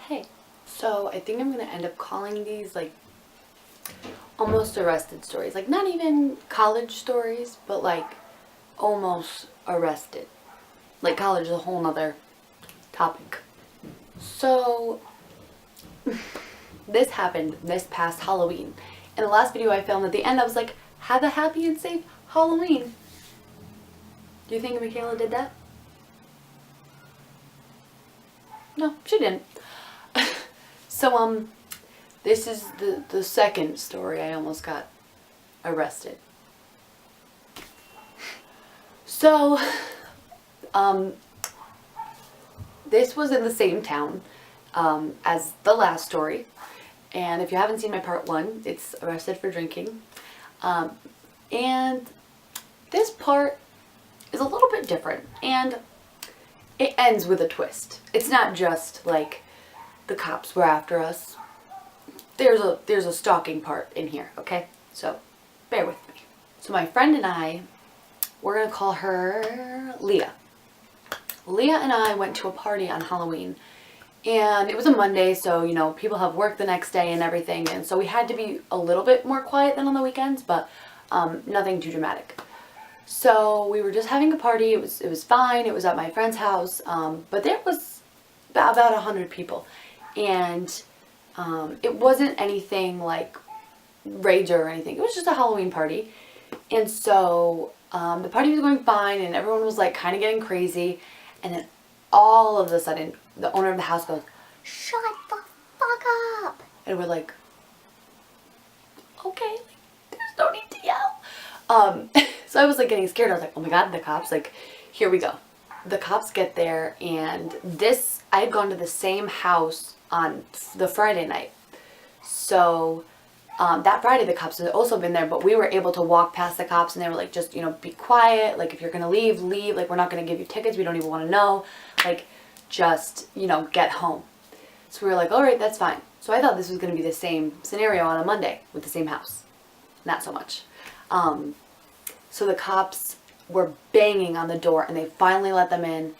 Hey. So I think I'm gonna end up calling these like almost arrested stories. Like not even college stories, but like almost arrested. Like college is a whole nother topic. So this happened this past Halloween. In the last video I filmed at the end I was like, have a happy and safe Halloween. Do you think Michaela did that? No, she didn't. So this is the second story I almost got arrested. So this was in the same town as the last story, and if you haven't seen my part 1, it's arrested for drinking, and this part is a little bit different, and it ends with a twist. It's not just like the cops were after us. There's a stalking part in here, okay? So bear with me. So my friend and I, we're gonna call her Leah. Leah and I went to a party on Halloween, and it was a Monday, so you know people have work the next day and everything, and so we had to be a little bit more quiet than on the weekends, but nothing too dramatic. So we were just having a party. It was fine. It was at my friend's house, but there was about 100 people, and it wasn't anything like rager or anything. It was just a Halloween party, and so the party was going fine, and everyone was like kind of getting crazy, and then all of a sudden, the owner of the house goes, "Shut the fuck up!" And we're like, "Okay, like, there's no need to yell." So I was like getting scared. I was like, "Oh my god, the cops!" Like, here we go. The cops get there, and I had gone to the same house on the Friday night. So that Friday the cops had also been there, but we were able to walk past the cops, and they were like, just, you know, be quiet. Like, if you're gonna leave, leave. Like, we're not gonna give you tickets. We don't even want to know. Like, just, you know, get home. So we were like, all right, that's fine. So I thought this was gonna be the same scenario on a Monday with the same house. Not so much. So the cops were banging on the door, and they finally let them in,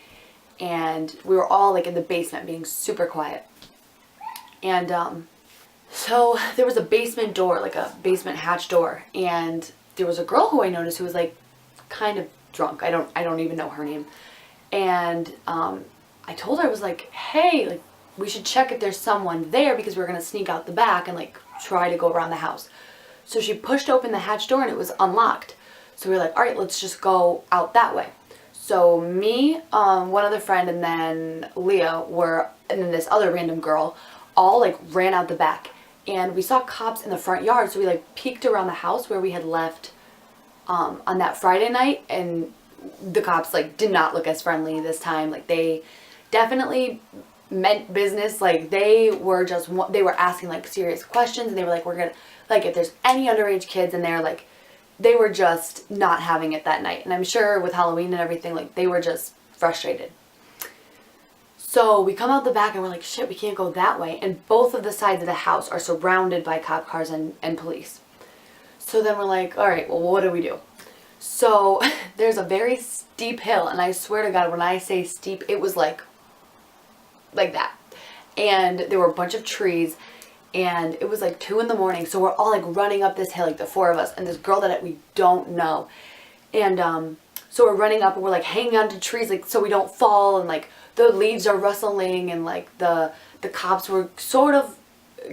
and we were all like in the basement being super quiet. And so there was a basement door, like a basement hatch door, and there was a girl who I noticed who was like kind of drunk. I don't even know her name. And I told her, I was like, hey, like, we should check if there's someone there, because we're gonna sneak out the back and like try to go around the house. So she pushed open the hatch door, and it was unlocked. So we were like, all right, let's just go out that way. So me, one other friend, and then Leah and then this other random girl, all like ran out the back. And we saw cops in the front yard, so we like peeked around the house where we had left on that Friday night, and the cops like did not look as friendly this time. Like, they definitely meant business. Like, they were asking like serious questions, and they were like, we're gonna, like, if there's any underage kids in there, like, they were just not having it that night. And I'm sure with Halloween and everything, like, they were just frustrated. So we come out the back, and we're like, shit, we can't go that way. And both of the sides of the house are surrounded by cop cars and police. So then we're like, all right, well, what do we do? So there's a very steep hill, and I swear to God, when I say steep, it was like that. And there were a bunch of trees, and it was like 2 a.m. So we're all like running up this hill, like the 4 of us, and this girl that we don't know. And so we're running up, and we're like hanging onto trees, like, so we don't fall, and like the leaves are rustling, and like the cops were sort of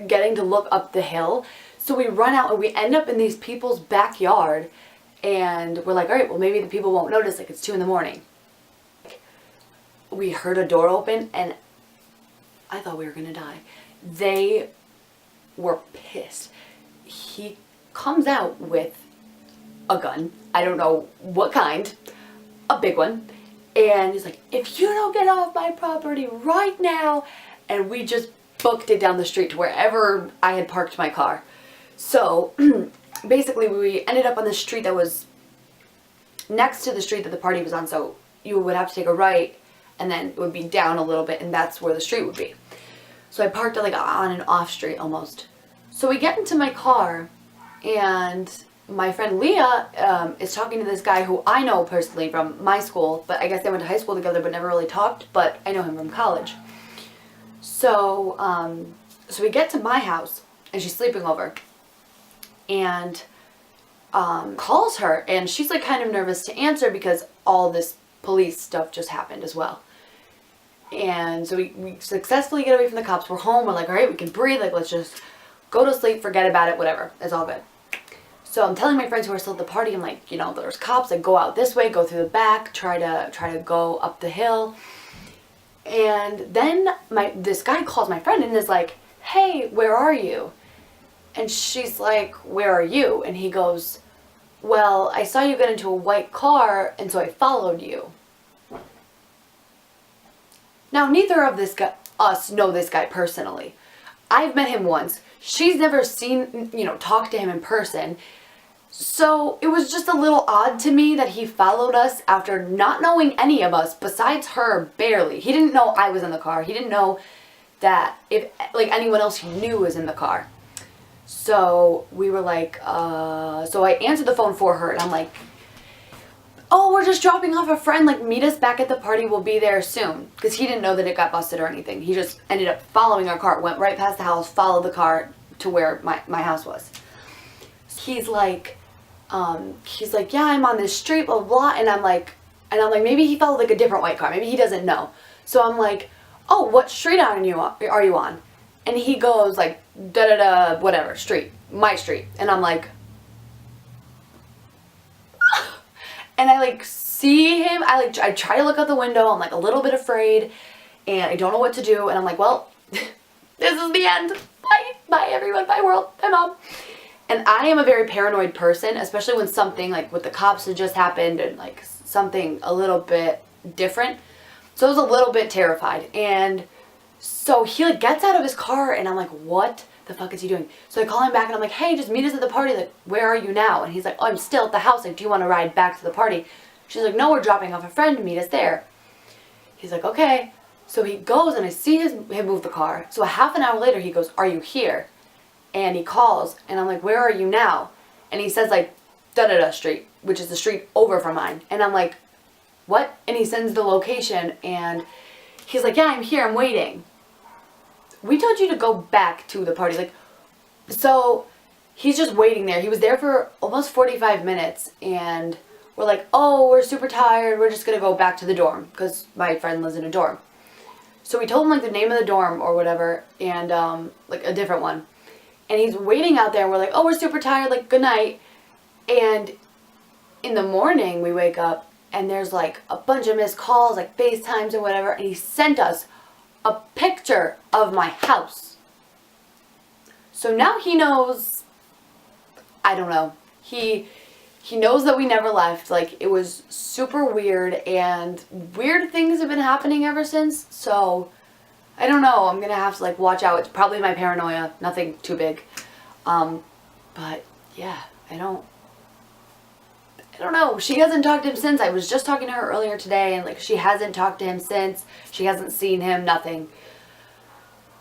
getting to look up the hill. So we run out, and we end up in these people's backyard, and we're like, all right, well, maybe the people won't notice, like, it's 2 a.m. We heard a door open, and I thought we were gonna die. They were pissed. He comes out with a gun. I don't know what kind. A big one. And he's like, if you don't get off my property right now. And we just booked it down the street to wherever I had parked my car. So basically we ended up on the street that was next to the street that the party was on. So you would have to take a right, and then it would be down a little bit, and that's where the street would be. So I parked like on an off street almost. So we get into my car, and my friend Leah is talking to this guy who I know personally from my school, but I guess they went to high school together but never really talked, but I know him from college. So we get to my house, and she's sleeping over, and calls her, and she's like kind of nervous to answer because all this police stuff just happened as well. And so we successfully get away from the cops. We're home. We're like, all right, we can breathe. Like, let's just go to sleep, forget about it, whatever. It's all good. So I'm telling my friends who are still at the party, I'm like, you know, there's cops. Like, go out this way, go through the back, try to go up the hill. And then this guy calls my friend and is like, hey, where are you? And she's like, where are you? And he goes, well, I saw you get into a white car, and so I followed you. Now, neither of us know this guy personally. I've met him once. She's never seen, talked to him in person. So it was just a little odd to me that he followed us after not knowing any of us besides her, barely. He didn't know I was in the car. He didn't know that if anyone else he knew was in the car. So we were like, so I answered the phone for her, and I'm like, oh, we're just dropping off a friend, like, meet us back at the party, we'll be there soon. Because he didn't know that it got busted or anything. He just ended up following our car, went right past the house, followed the car to where my house was. He's like, yeah, I'm on this street, blah, blah, blah. And I'm like, maybe he followed like a different white car. Maybe he doesn't know. So I'm like, oh, what street are you on? And he goes like, da-da-da, whatever, street, my street. And I'm like, and I like see him, I try to look out the window, I'm like a little bit afraid, and I don't know what to do, and I'm like, well, this is the end. Bye everyone, bye world, bye mom. And I am a very paranoid person, especially when something like with the cops had just happened and like something a little bit different. So I was a little bit terrified. And so he like gets out of his car, and I'm like, what the fuck is he doing? So I call him back, and I'm like, hey, just meet us at the party. Like, where are you now? And he's like, oh, I'm still at the house. Like, do you want to ride back to the party? She's like, no, we're dropping off a friend to meet us there. He's like, okay. So he goes, and I see him move the car. So a half an hour later, he goes, are you here? And he calls, and I'm like, where are you now? And he says like, da-da-da street, which is the street over from mine. And I'm like, what? And he sends the location, and he's like, yeah, I'm here, I'm waiting. We told you to go back to the party. Like, so he's just waiting there. He was there for almost 45 minutes, and we're like, oh, we're super tired. We're just going to go back to the dorm because my friend lives in a dorm. So we told him like the name of the dorm or whatever, and like a different one. And he's waiting out there, and we're like, oh, we're super tired, like, good night. And in the morning, we wake up, and there's, like, a bunch of missed calls, like, FaceTimes and whatever, and he sent us a picture of my house. So now he knows, I don't know, he knows that we never left. Like, it was super weird, and weird things have been happening ever since, so I don't know. I'm gonna have to like watch out. It's probably my paranoia. Nothing too big. But yeah, I don't know. She hasn't talked to him since. I was just talking to her earlier today, and like she hasn't talked to him since. She hasn't seen him. Nothing.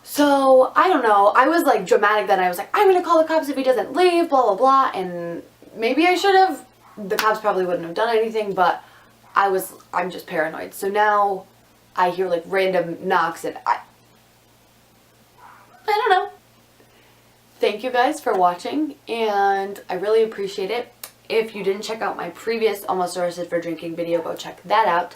So I don't know. I was like dramatic then. I was like, I'm gonna call the cops if he doesn't leave. Blah blah blah. And maybe I should have. The cops probably wouldn't have done anything. But I'm just paranoid. So now I hear like random knocks, and I don't know. Thank you guys for watching, and I really appreciate it. If you didn't check out my previous Almost Arrested for Drinking video, go check that out.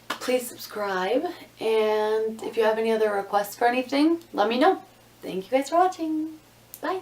Please subscribe, and if you have any other requests for anything, let me know. Thank you guys for watching. Bye.